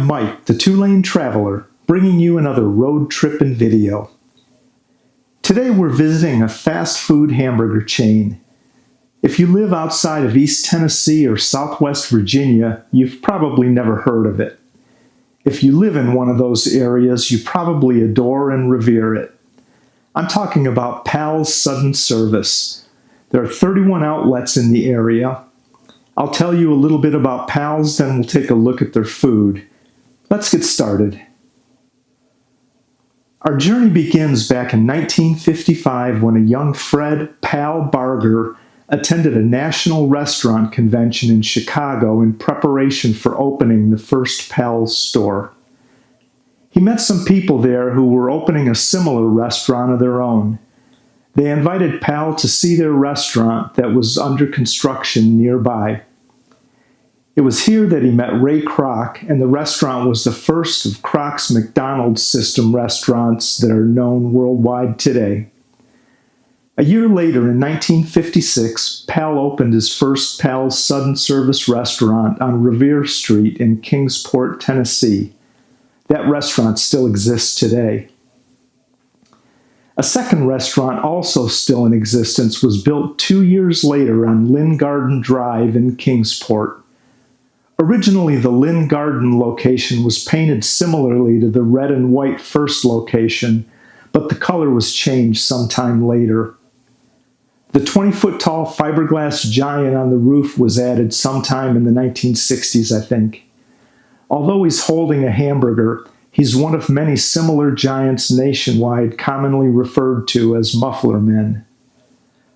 Mike, the two-lane traveler, bringing you another road trip in video. Today we're visiting a fast food hamburger chain. If you live outside of East Tennessee or Southwest Virginia, you've probably never heard of it. If you live in one of those areas, you probably adore and revere it. I'm talking about Pal's Sudden Service. There are 31 outlets in the area. I'll tell you a little bit about Pal's, then we'll take a look at their food. Let's get started. Our journey begins back in 1955 when a young Fred Pal Barger attended a national restaurant convention in Chicago in preparation for opening the first Pal's store. He met some people there who were opening a similar restaurant of their own. They invited Pal to see their restaurant that was under construction nearby. It was here that he met Ray Kroc, and the restaurant was the first of Kroc's McDonald's system restaurants that are known worldwide today. A year later, in 1956, Pal opened his first Pal's Sudden Service restaurant on Revere Street in Kingsport, Tennessee. That restaurant still exists today. A second restaurant, also still in existence, was built 2 years later on Lynn Garden Drive in Kingsport. Originally, the Lynn Garden location was painted similarly to the red and white first location, but the color was changed sometime later. The 20-foot-tall fiberglass giant on the roof was added sometime in the 1960s, I think. Although he's holding a hamburger, he's one of many similar giants nationwide commonly referred to as muffler men.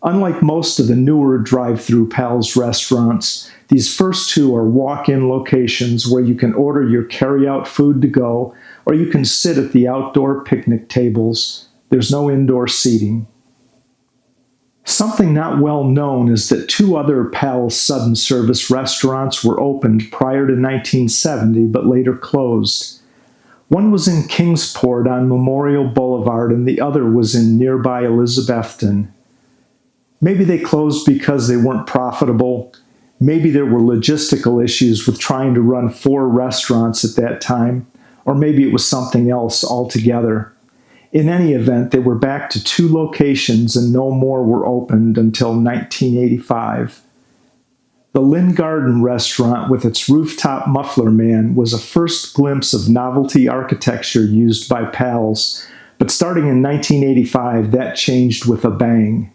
Unlike most of the newer drive-thru Pal's restaurants, these first two are walk-in locations where you can order your carry-out food to go, or you can sit at the outdoor picnic tables. There's no indoor seating. Something not well known is that two other Pal's Sudden Service restaurants were opened prior to 1970 but later closed. One was in Kingsport on Memorial Boulevard and the other was in nearby Elizabethton. Maybe they closed because they weren't profitable. Maybe there were logistical issues with trying to run 4 restaurants at that time, or maybe it was something else altogether. In any event, they were back to 2 locations and no more were opened until 1985. The Lynn Garden restaurant with its rooftop muffler man was a first glimpse of novelty architecture used by Pal's, but starting in 1985, that changed with a bang.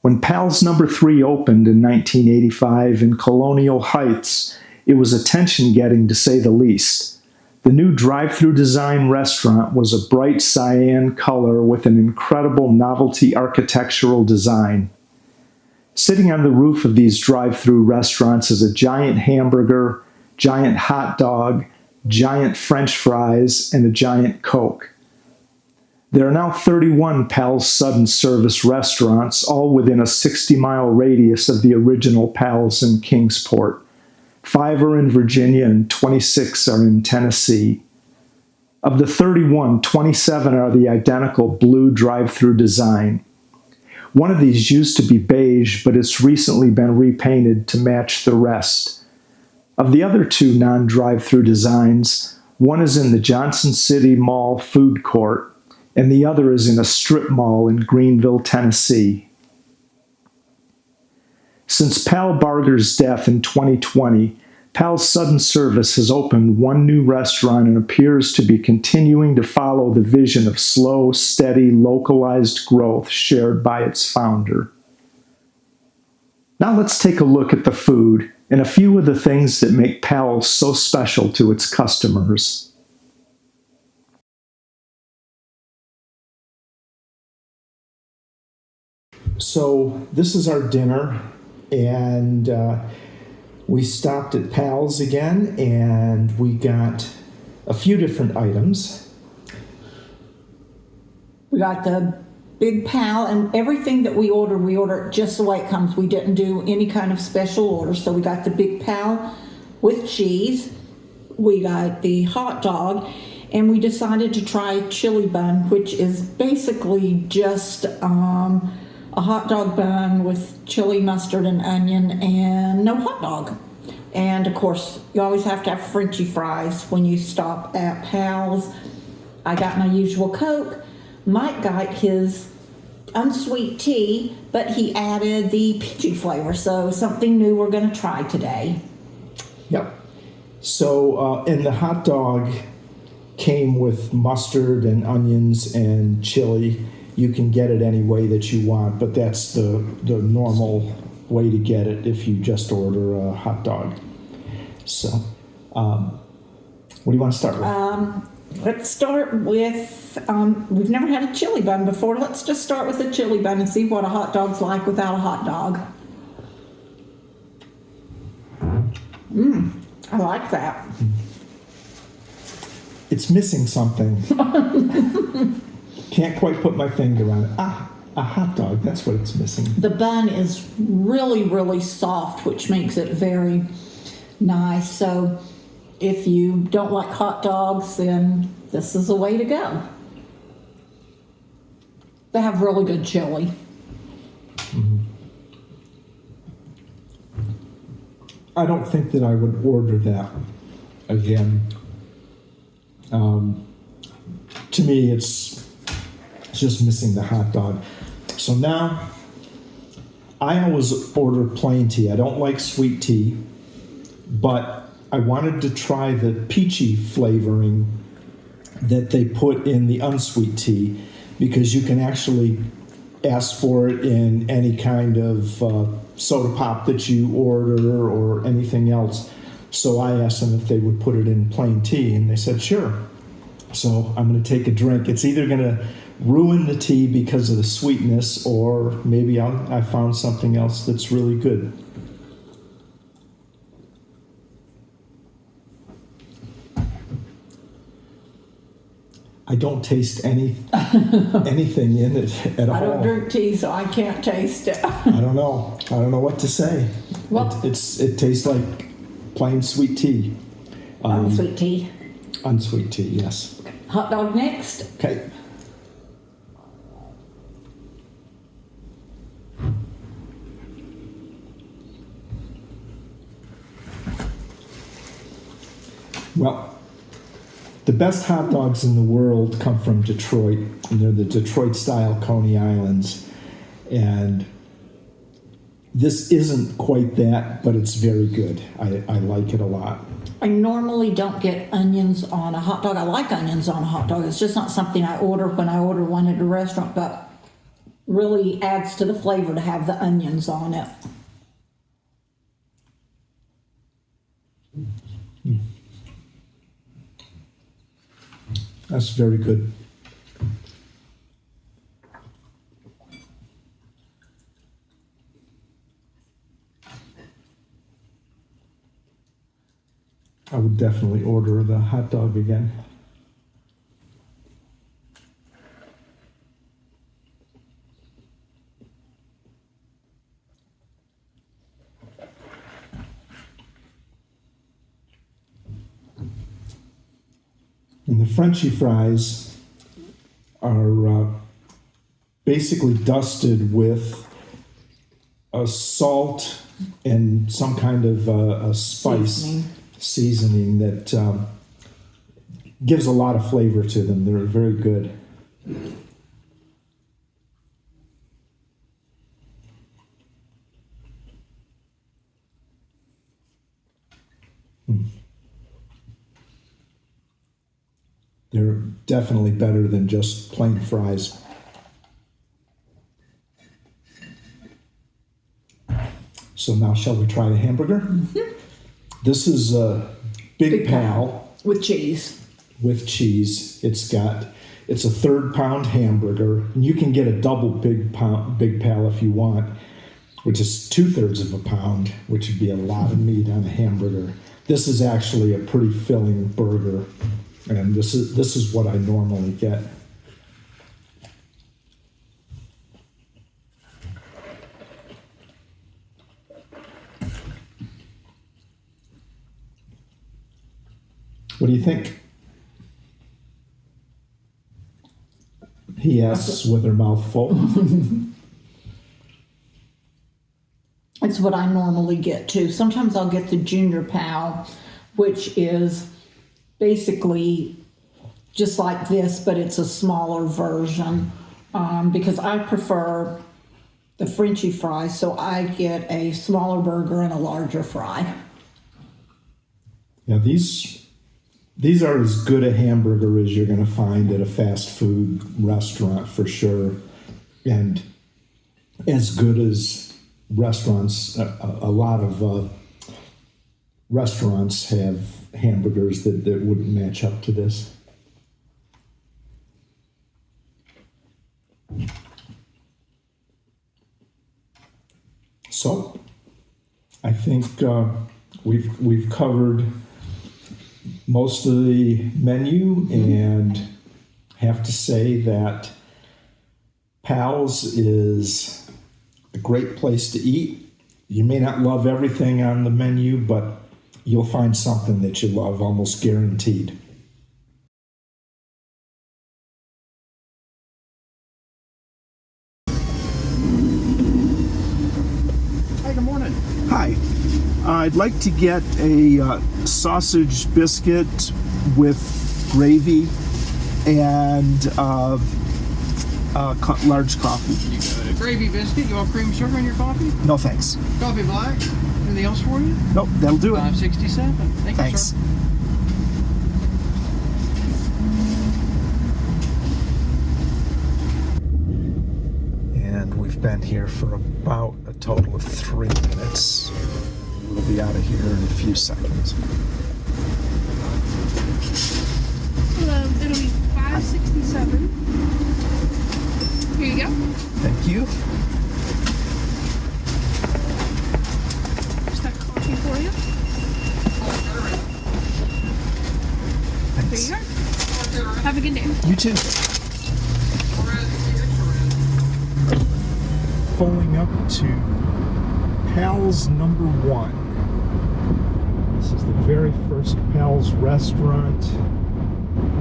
When Pal's No. 3 opened in 1985 in Colonial Heights, it was attention-getting to say the least. The new drive-thru design restaurant was a bright cyan color with an incredible novelty architectural design. Sitting on the roof of these drive-thru restaurants is a giant hamburger, giant hot dog, giant French fries, and a giant Coke. There are now 31 Pal's Sudden Service restaurants, all within a 60-mile radius of the original Pal's in Kingsport. 5 are in Virginia and 26 are in Tennessee. Of the 31, 27 are the identical blue drive-thru design. One of these used to be beige, but it's recently been repainted to match the rest. Of the other 2 non-drive-thru designs, one is in the Johnson City Mall food court, and the other is in a strip mall in Greenville, Tennessee. Since Pal Barger's death in 2020, Pal's Sudden Service has opened 1 new restaurant and appears to be continuing to follow the vision of slow, steady, localized growth shared by its founder. Now let's take a look at the food and a few of the things that make Pal's so special to its customers. So this is our dinner, and we stopped at Pal's again, and we got a few different items. We got the Big Pal, and everything that we order just the way it comes. We didn't do any kind of special order. So we got the Big Pal with cheese. We got the hot dog, and we decided to try chili bun, which is basically just a hot dog bun with chili, mustard, and onion, and no hot dog. And of course, you always have to have Frenchie fries when you stop at Pal's. I got my usual Coke. Mike got his unsweet tea, but he added the peachy flavor, so something new we're going to try today. Yep. So, and the hot dog came with mustard and onions and chili. You can get it any way that you want, but that's the normal way to get it if you just order a hot dog. So, what do you want to start with? Let's start with, we've never had a chili bun before. Let's just start with a chili bun and see what a hot dog's like without a hot dog. I like that. It's missing something. Can't quite put my finger on it. A hot dog, that's what it's missing. The bun is really, really soft, which makes it very nice. So if you don't like hot dogs, then this is the way to go. They have really good chili. I don't think that I would order that again. To me, it's just missing the hot dog. So now, I always order plain tea. I don't like sweet tea, but I wanted to try the peachy flavoring that they put in the unsweet tea, because you can actually ask for it in any kind of soda pop that you order or anything else. So I asked them if they would put it in plain tea, and they said sure. So I'm going to take a drink. It's either going to ruin the tea because of the sweetness, or maybe I found something else that's really good. I don't taste anything in it at all. I don't drink tea, so I can't taste it. I don't know. I don't know what to say. Well, it tastes like plain sweet tea. unsweet tea. Unsweet tea, yes. Hot dog next. Okay. Well, the best hot dogs in the world come from Detroit, and they're the Detroit-style Coney Islands. And this isn't quite that, but it's very good. I like it a lot. I normally don't get onions on a hot dog. I like onions on a hot dog. It's just not something I order when I order one at a restaurant, but really adds to the flavor to have the onions on it. That's very good. I would definitely order the hot dog again. And the Frenchie fries are basically dusted with a salt and some kind of a spice seasoning that gives a lot of flavor to them. They're very good. They're definitely better than just plain fries. So now shall we try the hamburger? Mm-hmm. This is a Big Pal with cheese. With cheese. It's a 1/3 pound hamburger. And you can get a double Big Pal if you want, which is 2/3 of a pound, which would be a lot of meat on a hamburger. This is actually a pretty filling burger, and this is what I normally get. What do you think? He asks with her mouth full. It's That's what I normally get too. Sometimes I'll get the Junior Pal, which is basically just like this, but it's a smaller version, because I prefer the Frenchie fries, so I get a smaller burger and a larger fry. Yeah, these are as good a hamburger as you're going to find at a fast food restaurant for sure, and as good as restaurants. A lot of restaurants have hamburgers that wouldn't match up to this. So, I think we've covered most of the menu, and have to say that Pal's is a great place to eat. You may not love everything on the menu, but you'll find something that you love, almost guaranteed. Hey, good morning. Hi. I'd like to get a sausage biscuit with gravy and large coffee. You got a gravy biscuit. You want cream sugar in your coffee? No thanks. Coffee black. Anything else for you? Nope, that'll do it. $5.67. Thank you, Thanks. sir. And we've been here for about a total of 3 minutes. We'll be out of here in a few seconds. It'll be $5.67. Here you go. Thank you. Just that coffee for you. Thanks. There you go. Have a good day. You too. Pulling up to Pal's number 1. This is the very first Pal's restaurant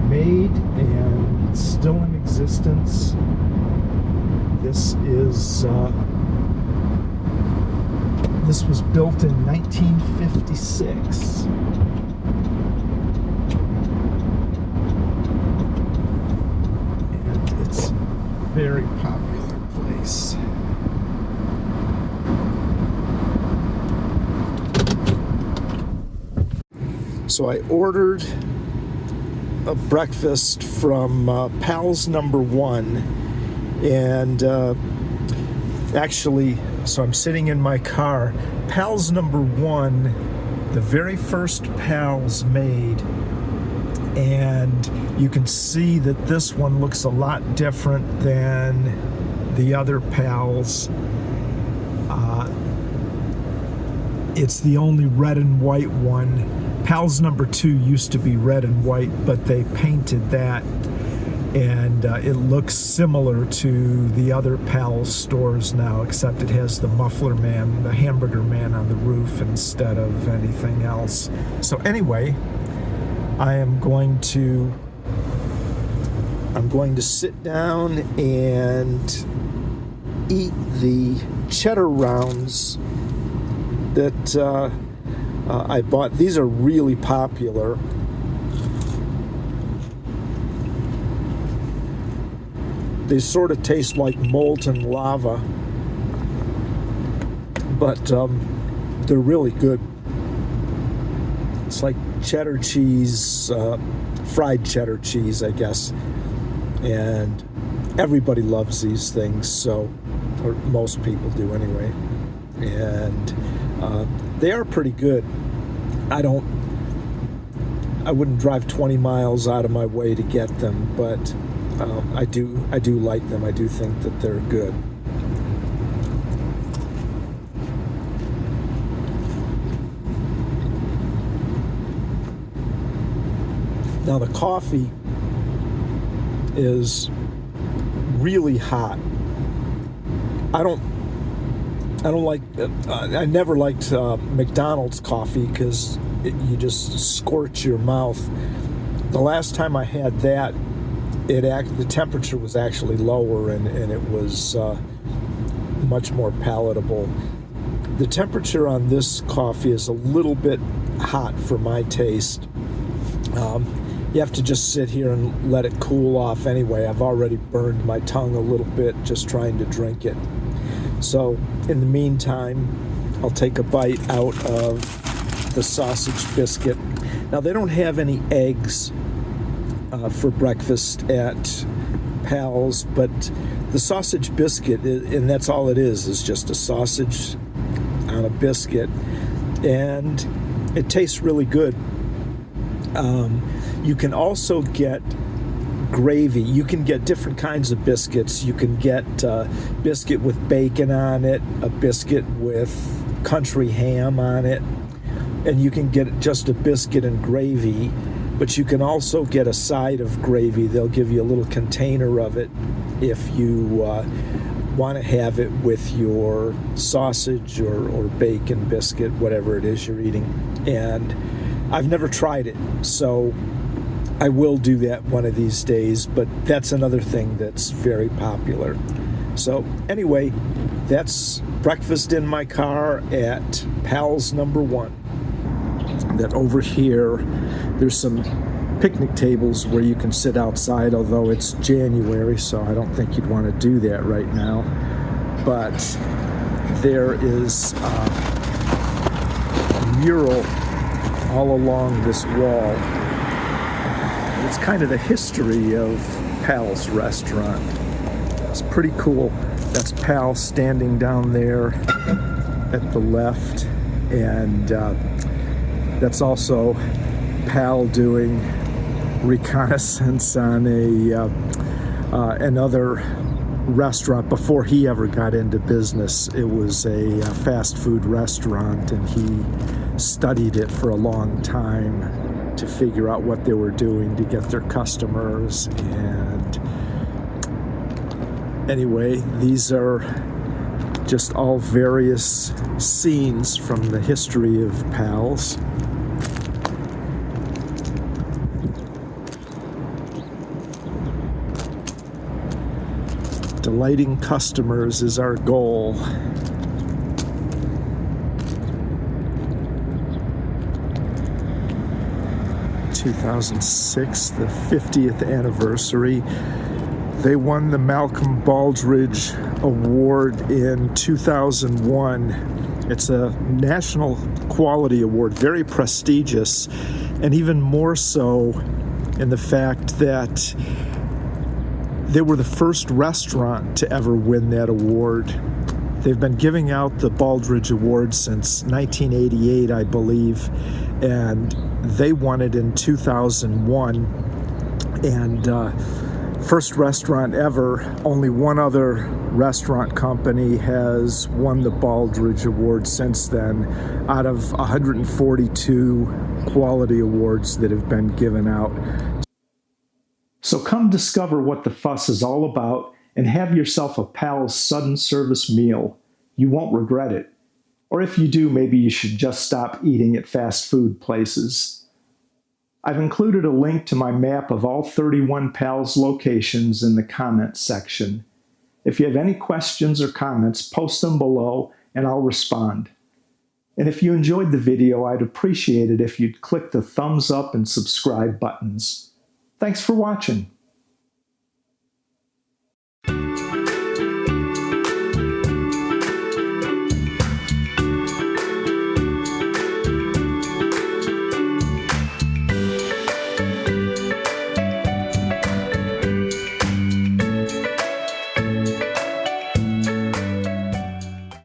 made and still in existence. This was built in 1956. And it's a very popular place. So I ordered a breakfast from Pal's number 1, and actually, so I'm sitting in my car. Pal's number 1, the very first Pal's made, and you can see that this one looks a lot different than the other Pal's. It's the only red and white one. Pal's number 2 used to be red and white, but they painted that, and it looks similar to the other Pal's stores now, except it has the muffler man, the hamburger man on the roof instead of anything else. So anyway, I'm going to sit down and eat the cheddar rounds that I bought. These are really popular. They sort of taste like molten lava, but they're really good. It's like cheddar cheese, fried cheddar cheese, I guess. And everybody loves these things, so, or most people do anyway. And they are pretty good. I wouldn't drive 20 miles out of my way to get them, but I do like them. I do think that they're good. Now the coffee is really hot. I never liked McDonald's coffee because you just scorch your mouth. The last time I had that, the temperature was actually lower and it was much more palatable. The temperature on this coffee is a little bit hot for my taste. You have to just sit here and let it cool off anyway. I've already burned my tongue a little bit just trying to drink it. So in the meantime, I'll take a bite out of the sausage biscuit. Now they don't have any eggs for breakfast at Pal's, but the sausage biscuit, and that's all it is just a sausage on a biscuit, and it tastes really good. You can also get gravy. You can get different kinds of biscuits. You can get a biscuit with bacon on it, a biscuit with country ham on it, and you can get just a biscuit and gravy, but you can also get a side of gravy. They'll give you a little container of it if you want to have it with your sausage or bacon biscuit, whatever it is you're eating. And I've never tried it, so I will do that one of these days, but that's another thing that's very popular. So anyway, that's breakfast in my car at Pal's number 1. That over here, there's some picnic tables where you can sit outside, although it's January, so I don't think you'd want to do that right now. But there is a mural all along this wall. It's kind of the history of Pal's restaurant. It's pretty cool. That's Pal standing down there at the left, and that's also Pal doing reconnaissance on another restaurant before he ever got into business. It was a fast food restaurant, and he studied it for a long time to figure out what they were doing to get their customers. And anyway, these are just all various scenes from the history of Pal's. Delighting customers is our goal. 2006, the 50th anniversary. They won the Malcolm Baldrige Award in 2001. It's a national quality award, very prestigious, and even more so in the fact that they were the first restaurant to ever win that award. They've been giving out the Baldrige Award since 1988, I believe, and they won it in 2001. And first restaurant ever. Only one other restaurant company has won the Baldrige Award since then, out of 142 quality awards that have been given out. So come discover what the fuss is all about and have yourself a Pal's sudden service meal. You won't regret it. Or if you do, maybe you should just stop eating at fast food places. I've included a link to my map of all 31 Pal's locations in the comments section. If you have any questions or comments, post them below and I'll respond. And if you enjoyed the video, I'd appreciate it if you'd click the thumbs up and subscribe buttons. Thanks for watching.